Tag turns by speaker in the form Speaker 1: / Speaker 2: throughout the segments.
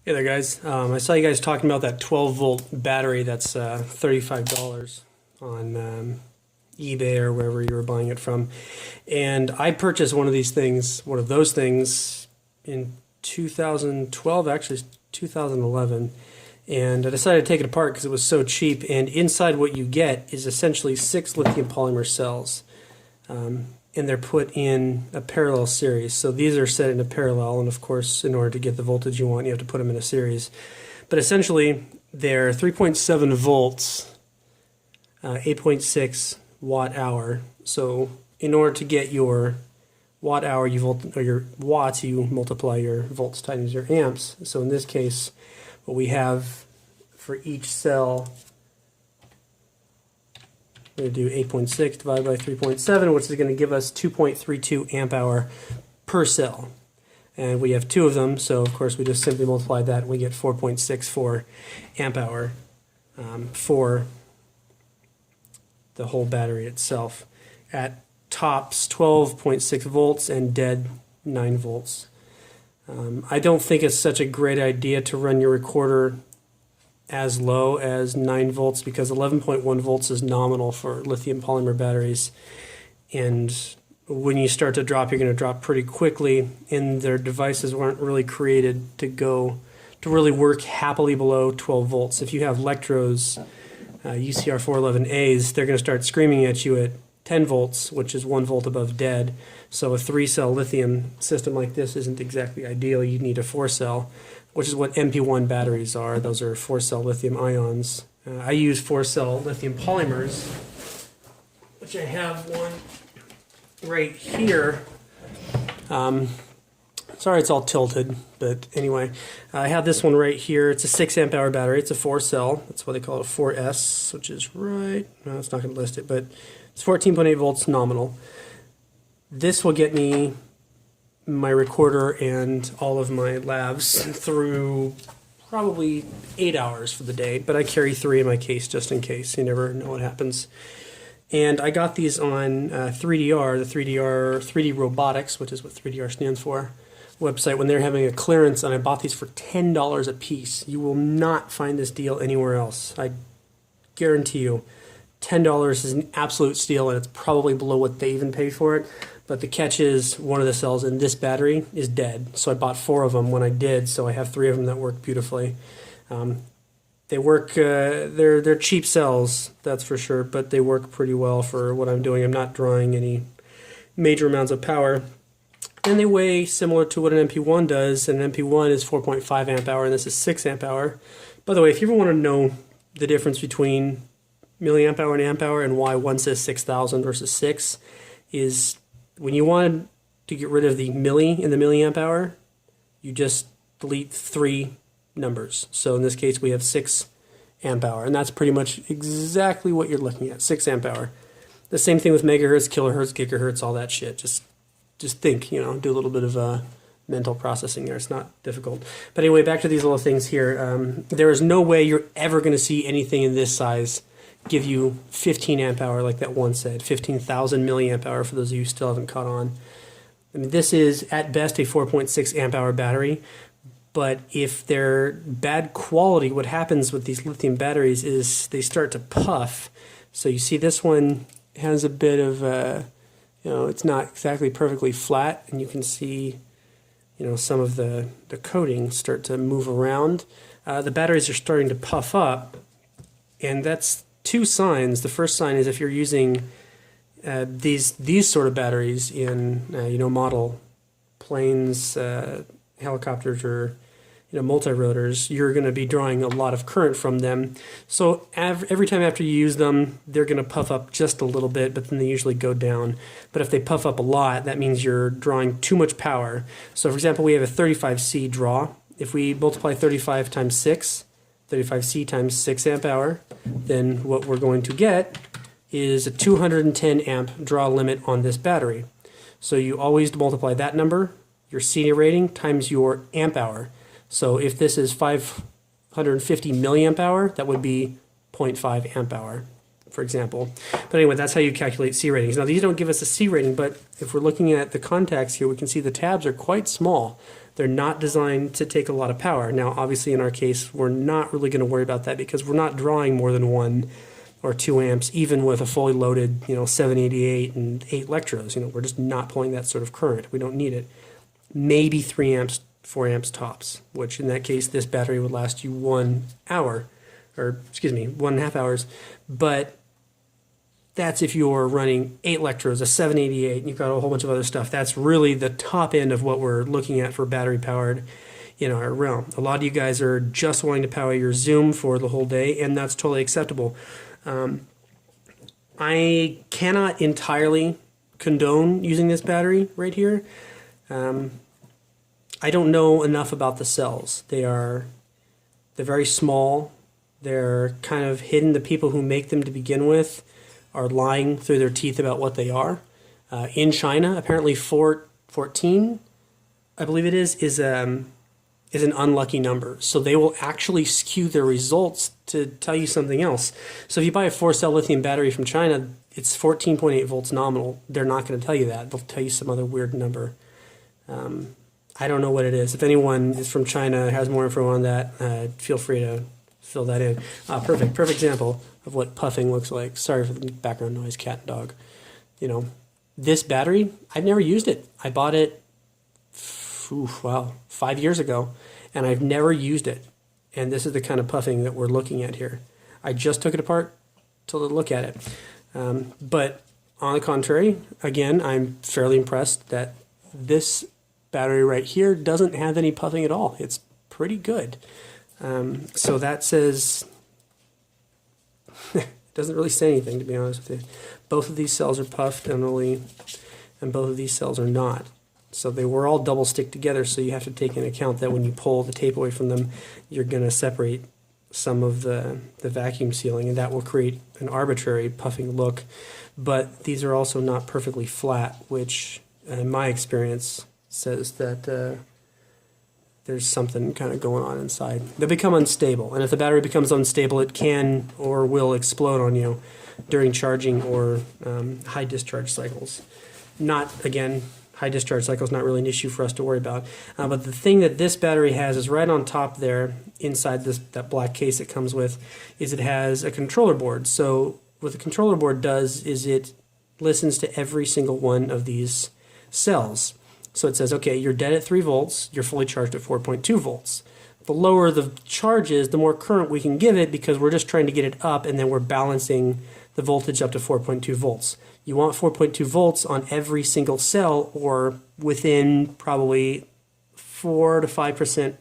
Speaker 1: Hey there, guys. I saw you guys talking about that 12-volt battery that's $35 on eBay or wherever you were buying it from. And I purchased one of those things in 2012, actually 2011. And I decided to take it apart because it was so cheap. And inside what you get is essentially 6 lithium polymer cells. And they're put in a parallel series. So these are set in a parallel, and of course, in order to get the voltage you want, you have to put them in a series. But essentially, they're 3.7 volts, 8.6 watt hour. So in order to get your watt hour, your watts, you multiply your volts times your amps. So in this case, what we have for each cell, we're going to do 8.6 divided by 3.7, which is going to give us 2.32 amp hour per cell. And we have 2 of them, so of course we just simply multiply that and we get 4.64 amp hour for the whole battery itself. At tops 12.6 volts and dead 9 volts. I don't think it's such a great idea to run your recorder as low as 9 volts because 11.1 volts is nominal for lithium polymer batteries, and when you start to drop, you're going to drop pretty quickly, and their devices weren't really created to really work happily below 12 volts. If you have Lectros UCR 411As, they're going to start screaming at you at 10 volts, which is 1 volt above dead. So a 3-cell lithium system like this isn't exactly ideal. You need a 4-cell, which is what MP1 batteries are. Those are 4-cell lithium ions. I use 4-cell lithium polymers, which I have one right here. Sorry it's all tilted, but anyway, I have this one right here. It's a 6 amp hour battery. It's a 4-cell. That's why they call it a 4S, which is right. No, it's not going to list it, but it's 14.8 volts nominal. This will get me my recorder and all of my labs through probably 8 hours for the day, but I carry 3 in my case just in case. You never know what happens. And I got these on 3DR, the 3D Robotics, which is what 3DR stands for, website, when they're having a clearance, and I bought these for $10 a piece. You will not find this deal anywhere else. I guarantee you. $10 is an absolute steal, and it's probably below what they even paid for it. But the catch is one of the cells in this battery is dead. So I bought 4 of them when I did, so I have 3 of them that work beautifully. They work, they're cheap cells, that's for sure, but they work pretty well for what I'm doing. I'm not drawing any major amounts of power. And they weigh similar to what an MP1 does, and an MP1 is 4.5 amp hour, and this is 6 amp hour. By the way, if you ever want to know the difference between milliamp hour and amp hour and why one says 6,000 versus 6, is when you want to get rid of the milli in the milliamp hour, you just delete 3 numbers. So in this case we have 6 amp hour, and that's pretty much exactly what you're looking at, 6 amp hour. The same thing with megahertz, kilohertz, gigahertz, all that shit. Just think, do a little bit of mental processing there. It's not difficult. But anyway, back to these little things here. There is no way you're ever going to see anything in this size give you 15 amp hour like that one said, 15,000 milliamp hour for those of you who still haven't caught on. I mean, this is at best a 4.6 amp hour battery, but if they're bad quality, what happens with these lithium batteries is they start to puff. So you see this one has a bit of, it's not exactly perfectly flat, and you can see, some of the coating start to move around. The batteries are starting to puff up, and that's 2 signs. The first sign is if you're using these sort of batteries in model planes, helicopters, or multi-rotors, you're going to be drawing a lot of current from them. So every time after you use them, they're going to puff up just a little bit, but then they usually go down. But if they puff up a lot, that means you're drawing too much power. So for example, we have a 35C draw. If we multiply 35 times 6, 35C times 6 amp hour, then what we're going to get is a 210 amp draw limit on this battery. So you always multiply that number, your C rating, times your amp hour. So if this is 550 milliamp hour, that would be 0.5 amp hour, for example. But anyway, that's how you calculate C ratings. Now these don't give us a C rating, but if we're looking at the contacts here, we can see the tabs are quite small. They're not designed to take a lot of power. Now, obviously, in our case, we're not really going to worry about that because we're not drawing more than 1 or 2 amps, even with a fully loaded, 788 and 8 electrodes. We're just not pulling that sort of current. We don't need it. Maybe 3 amps, 4 amps tops, which in that case, this battery would last you 1 hour, or excuse me, 1.5 hours. But that's if you're running 8 electrodes, a 788, and you've got a whole bunch of other stuff. That's really the top end of what we're looking at for battery powered in our realm. A lot of you guys are just wanting to power your Zoom for the whole day, and that's totally acceptable. I cannot entirely condone using this battery right here. I don't know enough about the cells. They're very small. They're kind of hidden. The people who make them to begin with are lying through their teeth about what they are. In China, apparently 14, I believe it is an unlucky number. So they will actually skew their results to tell you something else. So if you buy a 4-cell lithium battery from China, it's 14.8 volts nominal. They're not going to tell you that. They'll tell you some other weird number. I don't know what it is. If anyone is from China, has more info on that, feel free to fill that in. Perfect example of what puffing looks like. Sorry for the background noise, cat and dog. This battery, I've never used it. I bought it, 5 years ago, and I've never used it. And this is the kind of puffing that we're looking at here. I just took it apart to look at it. But on the contrary, again, I'm fairly impressed that this battery right here doesn't have any puffing at all. It's pretty good. So that says, it doesn't really say anything, to be honest with you. Both of these cells are puffed and both of these cells are not. So they were all double stick together, so you have to take into account that when you pull the tape away from them, you're going to separate some of the vacuum sealing, and that will create an arbitrary puffing look. But these are also not perfectly flat, which in my experience says that there's something kind of going on inside. They become unstable, and if the battery becomes unstable, it can or will explode on you during charging or high discharge cycles. High discharge cycles not really an issue for us to worry about. But the thing that this battery has is right on top there, inside that black case it comes with, is it has a controller board. So what the controller board does is it listens to every single one of these cells. So it says, okay, you're dead at 3 volts, you're fully charged at 4.2 volts. The lower the charge is, the more current we can give it because we're just trying to get it up, and then we're balancing the voltage up to 4.2 volts. You want 4.2 volts on every single cell, or within probably 4 to 5%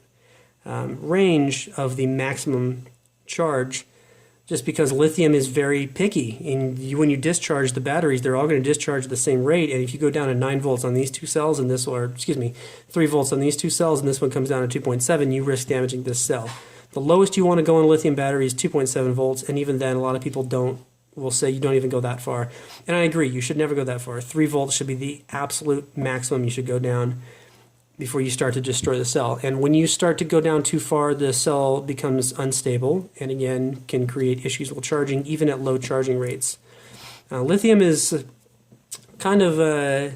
Speaker 1: range of the maximum charge, just because lithium is very picky. And when you discharge the batteries, they're all going to discharge at the same rate. And if you go down to 9 volts on these 2 cells, and 3 volts on these 2 cells, and this one comes down to 2.7, you risk damaging this cell. The lowest you want to go in a lithium battery is 2.7 volts, and even then, a lot of people will say you don't even go that far. And I agree, you should never go that far. 3 volts should be the absolute maximum you should go down before you start to destroy the cell. And when you start to go down too far, the cell becomes unstable and again can create issues with charging, even at low charging rates. Lithium is kind of,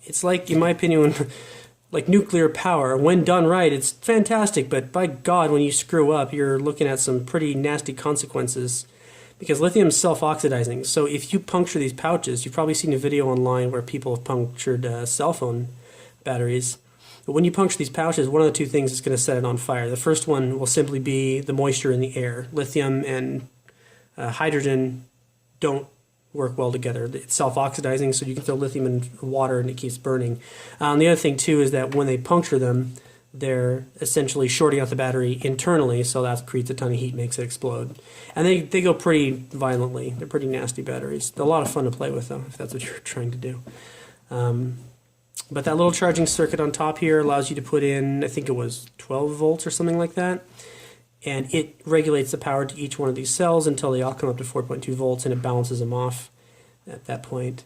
Speaker 1: it's like, in my opinion, like nuclear power. When done right, it's fantastic, but by God, when you screw up, you're looking at some pretty nasty consequences. Because lithium is self-oxidizing, so if you puncture these pouches, you've probably seen a video online where people have punctured cell phone batteries. But when you puncture these pouches, one of the 2 things is going to set it on fire. The first one will simply be the moisture in the air. Lithium and hydrogen don't work well together. It's self-oxidizing, so you can throw lithium in water and it keeps burning. The other thing, too, is that when they puncture them, they're essentially shorting out the battery internally, so that creates a ton of heat, makes it explode. And they go pretty violently. They're pretty nasty batteries. They're a lot of fun to play with, though, if that's what you're trying to do. But that little charging circuit on top here allows you to put in, I think it was 12 volts or something like that. And it regulates the power to each one of these cells until they all come up to 4.2 volts, and it balances them off at that point.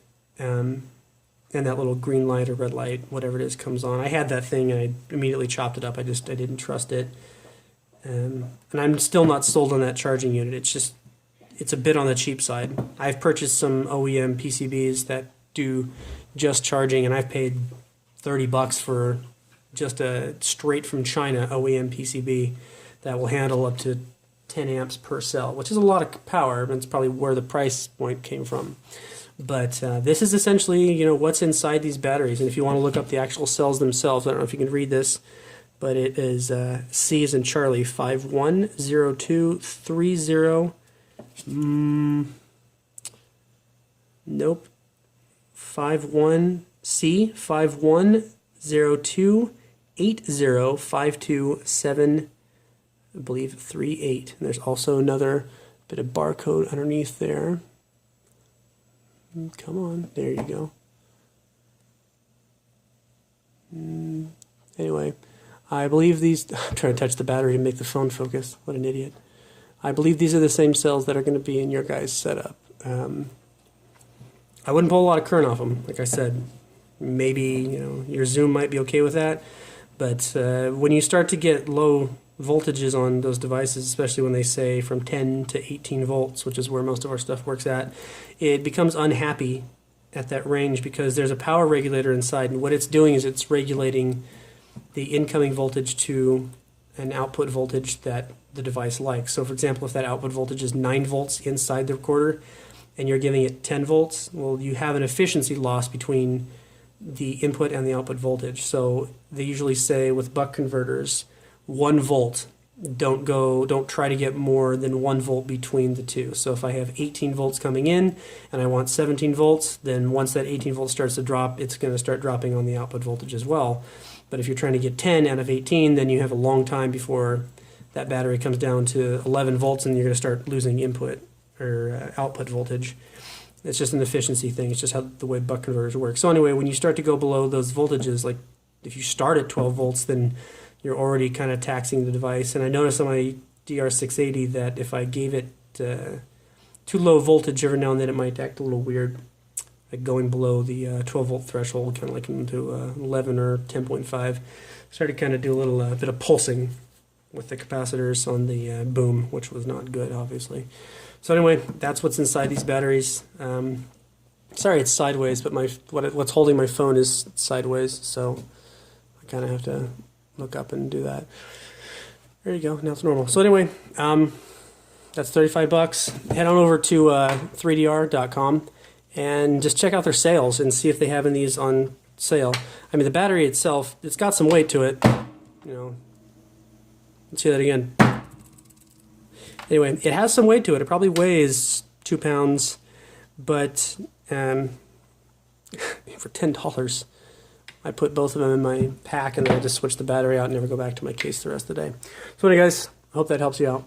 Speaker 1: And that little green light or red light, whatever it is, comes on. I had that thing and I immediately chopped it up. I didn't trust it. And I'm still not sold on that charging unit. It's a bit on the cheap side. I've purchased some OEM PCBs that do just charging, and I've paid $30 for just a straight from China OEM PCB that will handle up to 10 amps per cell, which is a lot of power, and it's probably where the price point came from. But this is essentially, you know, what's inside these batteries. And if you want to look up the actual cells themselves, I don't know if you can read this, but it is C as in Charlie 510230. Nope. 51C 5102805227, I believe 38. And there's also another bit of barcode underneath there. Come on, there you go. Anyway, I believe these, I'm trying to touch the battery to make the phone focus. What an idiot. I believe these are the same cells that are going to be in your guys' setup. I wouldn't pull a lot of current off them, like I said. Maybe, you know, your Zoom might be okay with that, but when you start to get low voltages on those devices, especially when they say from 10 to 18 volts, which is where most of our stuff works at, it becomes unhappy at that range because there's a power regulator inside, and what it's doing is it's regulating the incoming voltage to an output voltage that the device likes. So for example, if that output voltage is 9 volts inside the recorder and you're giving it 10 volts, well, you have an efficiency loss between the input and the output voltage. So they usually say with buck converters, 1 volt. Don't try to get more than 1 volt between the two. So if I have 18 volts coming in and I want 17 volts, then once that 18 volts starts to drop, it's going to start dropping on the output voltage as well. But if you're trying to get 10 out of 18, then you have a long time before that battery comes down to 11 volts and you're going to start losing input or output voltage. It's just an efficiency thing. It's just how the way buck converters work. So anyway, when you start to go below those voltages, like if you start at 12 volts, then you're already kind of taxing the device. And I noticed on my DR680 that if I gave it too low voltage every now and then, it might act a little weird, like going below the 12 volt threshold, kind of like into 11 or 10.5. Started kind of do a little bit of pulsing with the capacitors on the boom, which was not good, obviously. So anyway, that's what's inside these batteries. Sorry it's sideways, but what's holding my phone is sideways, so I kind of have to look up and do that. There you go, now it's normal. So anyway, that's 35 bucks. Head on over to 3dr.com and just check out their sales and see if they have any of these on sale. I mean, the battery itself, it's got some weight to it. You know, let's hear that again. Anyway, it has some weight to it. It probably weighs 2 pounds, but for $10, I put both of them in my pack and then I just switch the battery out and never go back to my case the rest of the day. So anyway, guys, I hope that helps you out.